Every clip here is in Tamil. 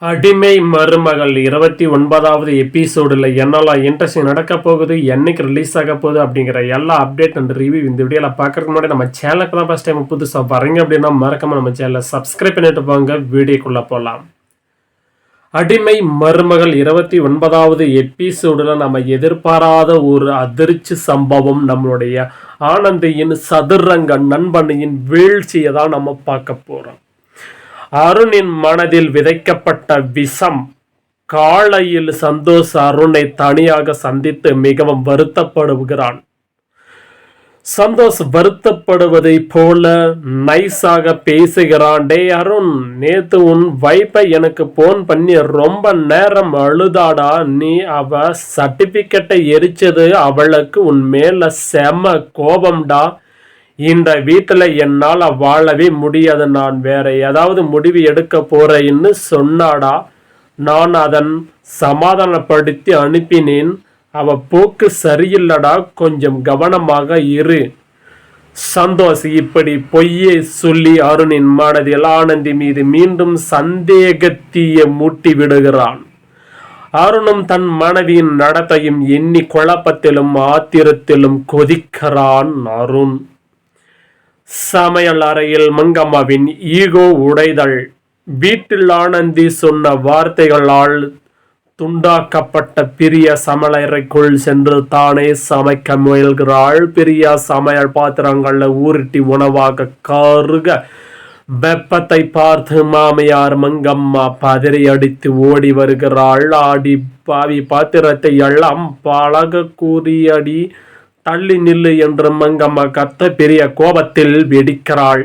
அடிமை மருமகள் 29வது எபிசோடில் என்னெல்லாம் இன்ட்ரெஸ்டிங் நடக்க போகுது, என்னைக்கு ரிலீஸ் ஆக போகுது அப்படிங்கிற எல்லா அப்டேட் அண்ட் ரிவ்யூ இந்த வீடியோவில் பார்க்கறதுக்கு முன்னாடி நம்ம சேனலுக்கு தான் ஃபஸ்ட் டைம் புதுசாக வரீங்க அப்படின்னா மறக்காம நம்ம சேனலை சப்ஸ்கிரைப் பண்ணிட்டு போங்க. வீடியோக்குள்ளே போகலாம். அடிமை மருமகள் 29வது எபிசோடில் நம்ம எதிர்பாராத ஒரு அதிர்ச்சி சம்பவம், நம்மளுடைய ஆனந்தியின் சதுரங்க நண்பனின் வீழ்ச்சியை தான் நம்ம பார்க்க போகிறோம். அருணின் மனதில் விதைக்கப்பட்ட விஷம். காலையில் சந்தோஷ் அருணை தனியாக சந்தித்து மிகவும் வருத்தப்படுகிறான். சந்தோஷ் வருத்தப்படுவதை போல நைஸாக பேசுகிறான். டே அருண், நேத்து உன் வைப்பை எனக்கு போன் பண்ணி ரொம்ப நேரம் அழுதாடா. நீ அவ சர்டிபிகேட்டை எரிச்சது அவளுக்கு உன் மேல செம கோபம்டா. இந்த வீட்டில் என்னால் வாழவே முடியாது, நான் வேற ஏதாவது முடிவு எடுக்க போறேன்னு சொன்னாடா. நான் அதன் சமாதானப்படுத்தி அனுப்பினேன். அவ போக்கு சரியில்லடா, கொஞ்சம் கவனமாக இரு. சந்தோஷ் இப்படி பொய்யை சொல்லி அருணின் மனதில் ஆனந்தி மீது மீண்டும் சந்தேகத்தீய மூட்டி விடுகிறான். அருணும் தன் மனைவியின் நடத்தையும் எண்ணி குழப்பத்திலும் ஆத்திரத்திலும் கொதிக்கிறான். அருண் சமையல் அறையில் மங்கம்மாவின் ஈகோ உடைதல். வீட்டில் ஆனந்தி சொன்ன வார்த்தைகளால் துண்டாக்கப்பட்ட பிரியா சமையலறைக்குள் சென்று தானே சமைக்க முயல்கிறாள். பிரியா சமையல் பாத்திரங்கள்ல ஊருட்டி உணவாக கருக வெப்பத்தை பார்த்து மாமியார் மங்கம்மா பதறி அடித்து ஓடி வருகிறாள். ஆடி பாவி பாத்திரத்தை எல்லாம் பழக கூறியடி, தள்ளி நில்லு என்று மங்கம்மா கத்த பெரிய கோபத்தில் வெடிக்கிறாள்.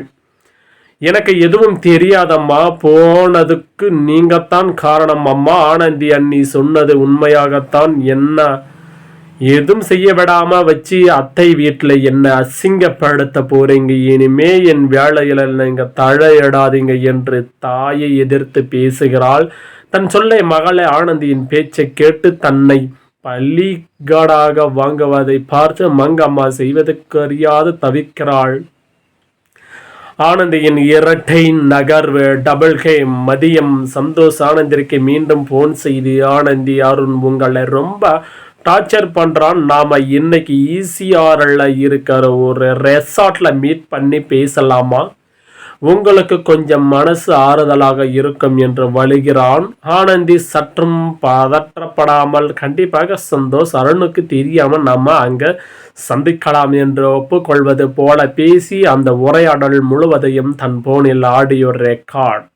எனக்கு எதுவும் தெரியாதம்மா, போனதுக்கு நீங்கத்தான் காரணம் அம்மா. ஆனந்தி அண்ணி சொன்னது உண்மையாகத்தான், என்ன எதுவும் செய்ய விடாம வச்சு அத்தை வீட்டில் என்ன அசிங்கப்படுத்த போறீங்க. இனிமே என் வேலையில நீங்க தழையிடாதீங்க என்று தாயை எதிர்த்து பேசுகிறாள். தன் சொல்லை மகளை ஆனந்தியின் பேச்சை கேட்டு தன்னை பள்ளிகாடாக வாங்குவதை பார்த்து மங்கம்மா செய்வதற்கு அறியாது தவிக்கிறாள். ஆனந்தியின் இரட்டை நகர்வு. டபுள் கே மதியம் சந்தோஷ் ஆனந்திற்கு மீண்டும் போன் செய்து, ஆனந்தி அருண் உங்களை ரொம்ப டார்ச்சர் பண்றான், நாம இன்னைக்கு ஈசிஆர்ல இருக்கிற ஒரு ரெசார்ட்ல மீட் பண்ணி பேசலாமா, உங்களுக்கு கொஞ்சம் மனசு ஆறுதலாக இருக்கும் என்று வழுகிறான். ஆனந்தி சற்றும் பதற்றப்படாமல், கண்டிப்பாக சந்தோஷ், அருணுக்கு தெரியாமல் நம்ம அங்க சந்திக்கலாம் என்று ஒப்புக்கொள்வது போல பேசி அந்த உரையாடல் முழுவதையும் தன் போனில் ஆடியோ ரெக்கார்ட்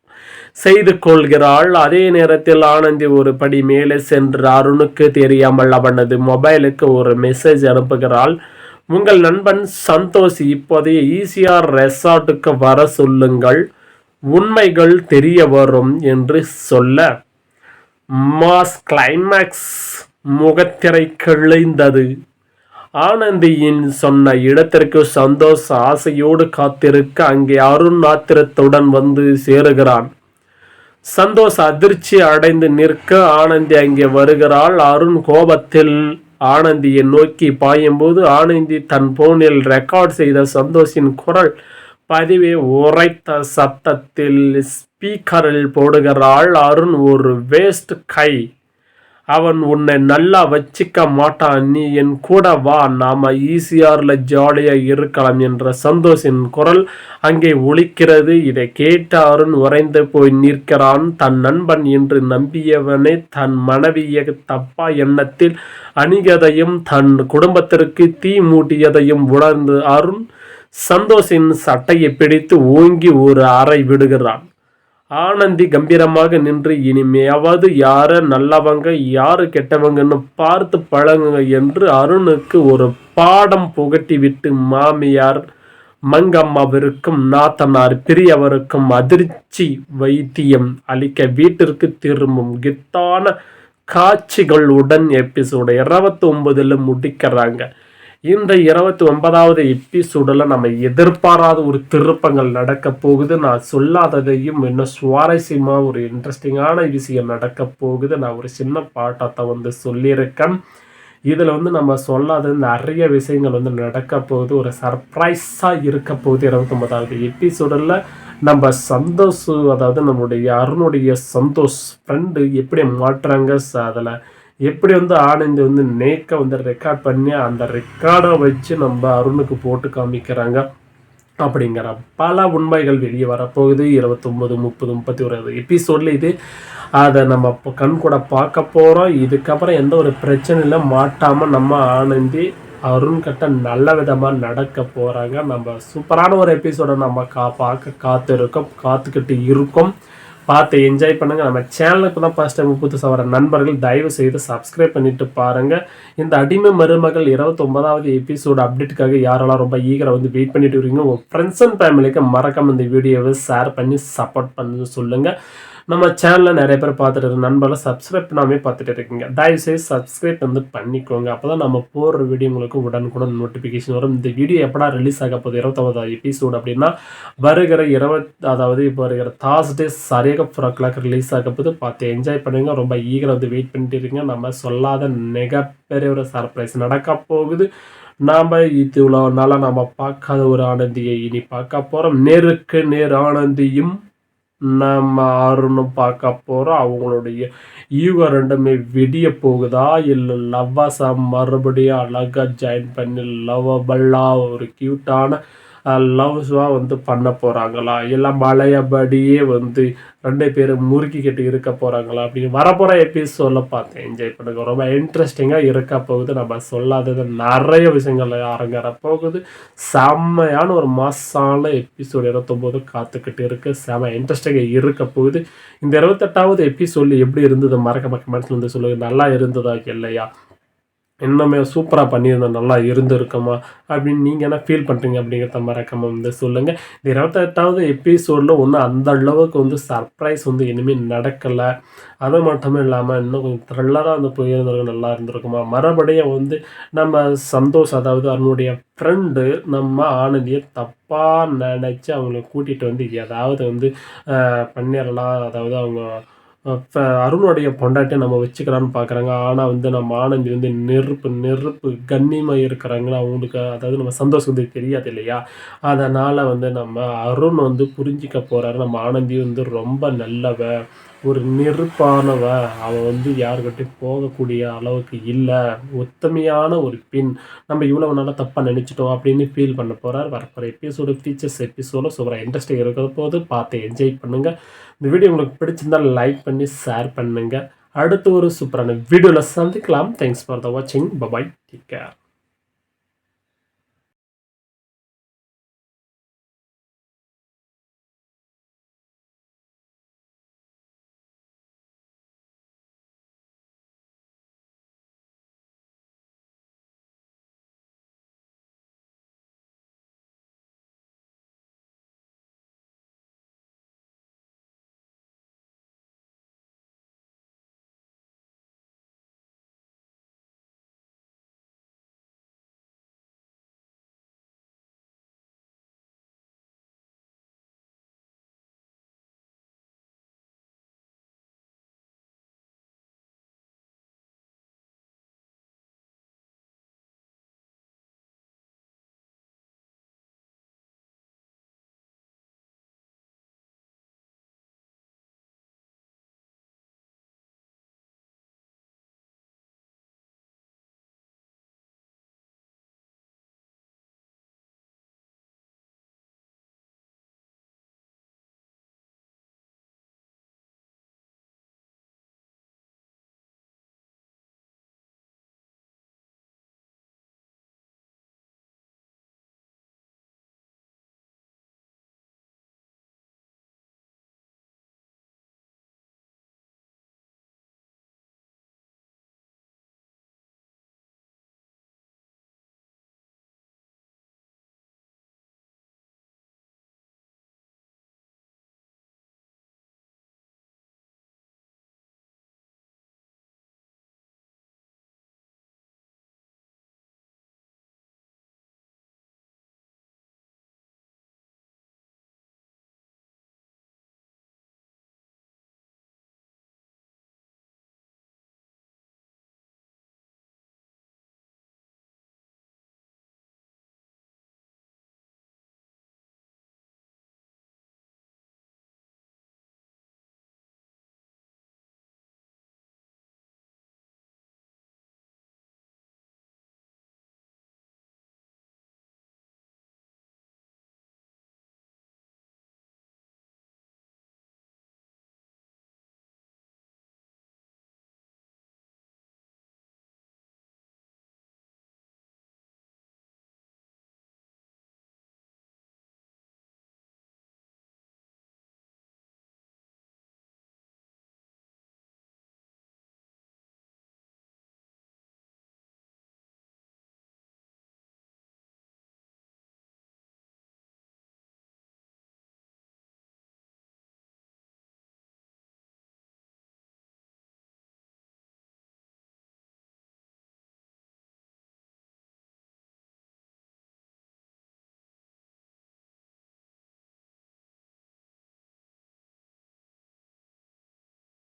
செய்து கொள்கிறாள். அதே நேரத்தில் ஆனந்தி ஒரு படி மேலே சென்று அருணுக்கு தெரியாமல் அவனது மொபைலுக்கு ஒரு மெசேஜ் அனுப்புகிறாள். உங்கள் நண்பன் சந்தோஷ் இப்போதைய ஈசிஆர் ரெசார்ட்டுக்கு வர சொல்லுங்கள், உண்மைகள் தெரிய வரும் என்று சொல்ல மாஸ் கிளைமேக்ஸ். முகத்திரை கிழிந்தது. ஆனந்தியின் சொன்ன இடத்திற்கு சந்தோஷ் ஆசையோடு காத்திருக்க அங்கே அருண் ஆத்திரத்துடன் வந்து சேருகிறான். சந்தோஷ் அதிர்ச்சி அடைந்து நிற்க ஆனந்தி அங்கே வருகிறாள். அருண் கோபத்தில் ஆனந்தியை நோக்கி பாயும்போது ஆனந்தி தன் போனில் ரெக்கார்ட் செய்த சந்தோஷின் குரல் பதிவை உரைத்த சத்தத்தில் ஸ்பீக்கரில் போடுகிறாள். அருண் ஒரு வேஸ்ட் கை, அவன் உன்னை நல்லா வச்சிக்க மாட்டான், நீ என் கூட வா, நாம ஈசிஆர்ல ஜாலியா இருக்கலாம் என்ற சந்தோஷின் குரல் அங்கே ஒலிக்கிறது. இதை கேட்ட அருண் உறைந்து போய் நிற்கிறான். தன் நண்பன் என்று நம்பியவனே தன் மனைவியை தப்பா எண்ணத்தில் அணிகதையும் தன் குடும்பத்திற்கு தீ மூட்டியதையும் உணர்ந்து அருண் சந்தோஷின் சட்டையை பிடித்து ஓங்கி ஒரு அறை விடுகிறான். ஆனந்தி கம்பீரமாக நின்று, இனிமையாவது யாரு நல்லவங்க யாரு கெட்டவங்கன்னு பார்த்து பழகுங்க என்று அருணுக்கு ஒரு பாடம் புகட்டி விட்டு மாமியார் மங்கம்மாவிற்கும் நாத்தனார் பிரியவருக்கும் அதிர்ச்சி வைத்தியம் அளிக்க வீட்டிற்கு திரும்பும் கெத்தான காட்சிகளுடன் எபிசோடு 29 முடிக்கிறாங்க. இந்த 29வது எபிசோடில் நம்ம எதிர்பாராத ஒரு திருப்பங்கள் நடக்க போகுது. நான் சொல்லாததையும் இன்னும் சுவாரஸ்யமாக ஒரு இன்ட்ரெஸ்டிங்கான விஷயம் நடக்க போகுது. நான் ஒரு சின்ன பாட்டத்தை சொல்லியிருக்கேன். இதில் நம்ம சொல்லாத நிறைய விஷயங்கள் நடக்க போகுது. ஒரு சர்ப்ரைஸாக இருக்க போகுது 29வது எபிசோடில். நம்ம சந்தோஷ், அதாவது நம்முடைய அருணுடைய சந்தோஷ் ஃப்ரெண்டு எப்படி மாட்டுறாங்க, அதில் எப்படி வந்து ஆனந்தி வந்து நேக்கை வந்து ரெக்கார்ட் பண்ணி அந்த ரெக்கார்டை வச்சு நம்ம அருணுக்கு போட்டு காமிக்கிறாங்க அப்படிங்கிற பல உண்மைகள் வெளியே வரப்போகுது. 29, 30, 31 எபிசோடில் இது அதை நம்ம கண் கூட பார்க்க போகிறோம். இதுக்கப்புறம் எந்த ஒரு பிரச்சனையில் மாட்டாமல் நம்ம ஆனந்தி அருண் கிட்ட நல்ல விதமாக நடக்க போகிறாங்க. நம்ம சூப்பரான ஒரு எபிசோடை நம்ம காத்துக்கிட்டு இருக்கோம். பார்த்து என்ஜாய் பண்ணுங்கள். நம்ம சேனலுக்கு தான் ஃபர்ஸ்ட் டைம் புதுசாக வர நண்பர்கள் தயவு செய்து சப்ஸ்கிரைப் பண்ணிட்டு பாருங்கள். இந்த அடிமை மருமகள் 29வது எபிசோடு அப்டேட்டுக்காக யாரெல்லாம் ரொம்ப ஈகராக வந்து வெயிட் பண்ணிட்டு இருக்கீங்க, உங்கள் ஃப்ரெண்ட்ஸ் அண்ட் ஃபேமிலிக்கு மறக்காம இந்த வீடியோவை ஷேர் பண்ணி சப்போர்ட் பண்ணி சொல்லுங்கள். நம்ம சேனலில் நிறைய பேர் பார்த்துட்டு இருக்க நண்பர்களை சப்ஸ்கிரைப் பண்ணாமே பார்த்துட்டு இருக்கீங்க. தயவுசெய்து சப்ஸ்கிரைப் வந்து பண்ணிக்கோங்க. அப்போ தான் நம்ம போடுற வீடியோ உங்களுக்கு உடனுக்குடன் நோட்டிஃபிகேஷன் வரும். இந்த வீடியோ எப்படா ரிலீஸ் ஆக போகுது 29வது எபிசோடு அப்படின்னா வருகிற அதாவது இப்போ வருகிற தாஸ்டே சரியாக 4 o'clock ரிலீஸ் ஆக போது. பார்த்து என்ஜாய் பண்ணுங்க. ரொம்ப ஈகராக வந்து வெயிட் பண்ணிட்டு இருக்கீங்க. நம்ம சொல்லாத மிகப்பெரிய ஒரு சர்ப்ரைஸ் நடக்க போகுது. நாம் இவ்வளோ நாளாக நம்ம பார்க்காத ஒரு ஆனந்தியை இனி பார்க்க போகிறோம். நேருக்கு நேர் ஆனந்தியும் நம்ம அருணும் பார்க்க போகிறோம். அவங்களுடைய ஈகோ ரெண்டுமே வெடிய போகுதா, இல்லை லவ்வாசா மறுபடியும் அழகாக ஜாயின் பண்ணி லவ்வபல்லாக ஒரு க்யூட்டான லவ்ஸாக வந்து பண்ண போகிறாங்களா, எல்லாம் மழையபடியே வந்து 2 பேரும் முறுக்கிக்கிட்டு இருக்க போகிறாங்களா அப்படின்னு வரப்போகிற எபிசோடில் பார்த்து என்ஜாய் பண்ணுங்க. ரொம்ப இன்ட்ரெஸ்டிங்காக இருக்க போகுது. நம்ம சொல்லாதது நிறைய விஷயங்கள் அரங்கேற போகுது. செம்மையான ஒரு மாசான எபிசோடு 29 காத்துக்கிட்டு இருக்குது. செம்ம இன்ட்ரெஸ்டிங்காக இருக்க போகுது. இந்த 28வது எபிசோடில் எப்படி இருந்தது மறக்க கமெண்ட்ஸில் வந்து சொல்லுங்கள். நல்லா இருந்ததா இல்லையா, இன்னுமே சூப்பராக பண்ணியிருந்தோம், நல்லா இருந்திருக்குமா அப்படின்னு நீங்கள் என்ன ஃபீல் பண்ணுறீங்க அப்படிங்கிறத மறக்காம வந்து சொல்லுங்கள். இந்த 28வது எபிசோடில் ஒன்றும் அந்த அளவுக்கு வந்து சர்ப்ரைஸ் வந்து இனிமேல் நடக்கலை. அது மட்டும் இல்லாமல் இன்னும் கொஞ்சம் த்ரில்லராக வந்து போயிருந்திருக்கும், நல்லா இருந்திருக்குமா. மறுபடியும் வந்து நம்ம சந்தோஷ், அதாவது அவனுடைய ஃப்ரெண்டு நம்ம ஆனந்தியை தப்பாக நினச்சி அவங்கள கூட்டிகிட்டு வந்து ஏதாவது வந்து பண்ணிடலாம், அதாவது அவங்க அருணுடைய பொண்டாட்டியை நம்ம வச்சுக்கலான்னு பார்க்குறாங்க. ஆனால் வந்து நம்ம ஆனந்தி வந்து நெருப்பு கண்ணியமாக இருக்கிறாங்கன்னு அவங்களுக்கு, அதாவது நம்ம சந்தோஷம் வந்து தெரியாது இல்லையா. அதனால் வந்து நம்ம அருண் வந்து புரிஞ்சிக்க போகிறாரு. நம்ம ஆனந்தி வந்து ரொம்ப நல்லவ, ஒரு நெருப்பானவ, அவள் வந்து யாருக்கிட்டையும் போகக்கூடிய அளவுக்கு இல்லை, ஒத்தமையான ஒரு பெண், நம்ம இவ்வளோ நல்லா தப்பாக நினச்சிட்டோம் அப்படின்னு ஃபீல் பண்ண போகிறார். வரப்போகிற எபிசோடு ஃபீச்சர்ஸ் எபிசோடு சூப்பராக இன்ட்ரெஸ்டிங் இருக்கிற போது பார்த்து என்ஜாய் பண்ணுங்கள். இந்த வீடியோ உங்களுக்கு பிடிச்சிருந்தால் லைக் பண்ணி ஷேர் பண்ணுங்கள். அடுத்து ஒரு சூப்பரான வீடியோவில் சந்திக்கலாம். தேங்க்ஸ் ஃபார் த வாட்சிங். Bye bye, take care.